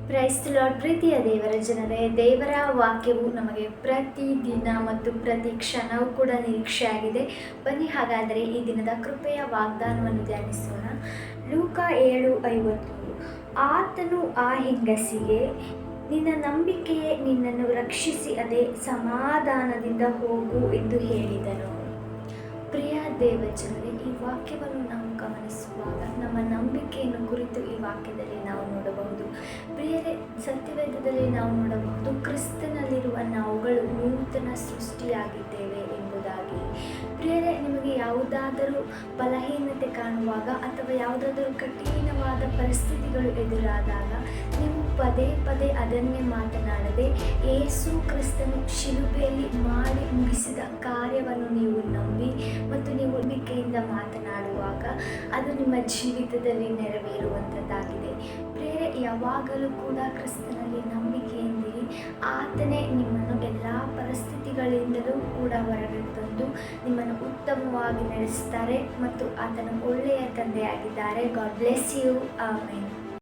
Price the lord. ಪ್ರೀತಿಯ ದೇವರ ಜನರೇ, ದೇವರ ವಾಕ್ಯವು ನಮಗೆ ಪ್ರತಿ ದಿನ ಮತ್ತು ಪ್ರತಿ ಕ್ಷಣವೂ ಕೂಡ ನಿರೀಕ್ಷೆಯಾಗಿದೆ. ಬನ್ನಿ ಹಾಗಾದರೆ ಈ ದಿನದ ಕೃಪೆಯ ವಾಗ್ದಾನವನ್ನು ಧ್ಯಾನಿಸೋಣ. ಲೂಕ 7:50. ಆತನು ಆ ಹೆಂಗಸಿಗೆ, ನಿನ್ನ ನಂಬಿಕೆಯೇ ನಿನ್ನನ್ನು ರಕ್ಷಿಸಿ, ಅದೇ ಸಮಾಧಾನದಿಂದ ಹೋಗು ಎಂದು ಹೇಳಿದನು. ಪ್ರಿಯ ದೇವಜನರೇ, ಈ ವಾಕ್ಯವನ್ನು ನಾವು ಗಮನಿಸುವಾಗ ನಮ್ಮ ನಂಬಿಕೆಯನ್ನು ಕುರಿತು ಈ ವಾಕ್ಯದಲ್ಲಿ ನಾವು ನೋಡಬಹುದು. ಪ್ರಿಯರೇ, ಸತ್ಯವೇದದಲ್ಲಿ ನಾವು ನೋಡಬಹುದು, ಕ್ರಿಸ್ತನಲ್ಲಿರುವ ನಾವುಗಳು ನೂತನ ಸೃಷ್ಟಿಯಾಗಿದ್ದೇವೆ ಎಂಬುದಾಗಿ. ಪ್ರಿಯರೇ, ನಿಮಗೆ ಯಾವುದಾದರೂ ಬಲಹೀನತೆ ಕಾಣುವಾಗ ಅಥವಾ ಯಾವುದಾದರೂ ಕಠಿಣವಾದ ಪರಿಸ್ಥಿತಿಗಳು ಎದುರಾದಾಗ ನೀವು ಪದೇ ಪದೇ ಅದನ್ನೇ ಮಾತನಾಡದೆ ಯೇಸು ಕ್ರಿಸ್ತನು ಶಿಲುಬೆಯಲ್ಲಿ ಮಾಡಿ ಮುಗಿಸಿದ ಕಾರ್ಯವನ್ನು ನೀವು ನಂಬಿ ಮತ್ತು ನೀವು ನಂಬಿಕೆಯಿಂದ ಮಾತನಾಡುವಾಗ ಅದು ನಿಮ್ಮ ಜೀವಿತದಲ್ಲಿ ನೆರವೇರುವಂಥದ್ದಾಗಿದೆ. ಪ್ರಿಯರೇ, ಯಾವಾಗಲೂ ಕೂಡ ಕ್ರಿಸ್ತನಲ್ಲಿ ನಂಬಿಕೆಯಿಂದಿರಿ. ಆತನೇ ನಿಮ್ಮನ್ನು ಎಲ್ಲ ಪರಿಸ್ಥಿತಿಗಳಿಂದಲೂ ಕೂಡ ಹೊರಗೆ ತಂದು ನಿಮ್ಮನ್ನು ಉತ್ತಮವಾಗಿ ನಡೆಸ್ತಾರೆ ಮತ್ತು ಆತನ ಒಳ್ಳೆಯ ತಂದೆಯಾಗಿದ್ದಾರೆ. God bless you. ಆಮೆನ್.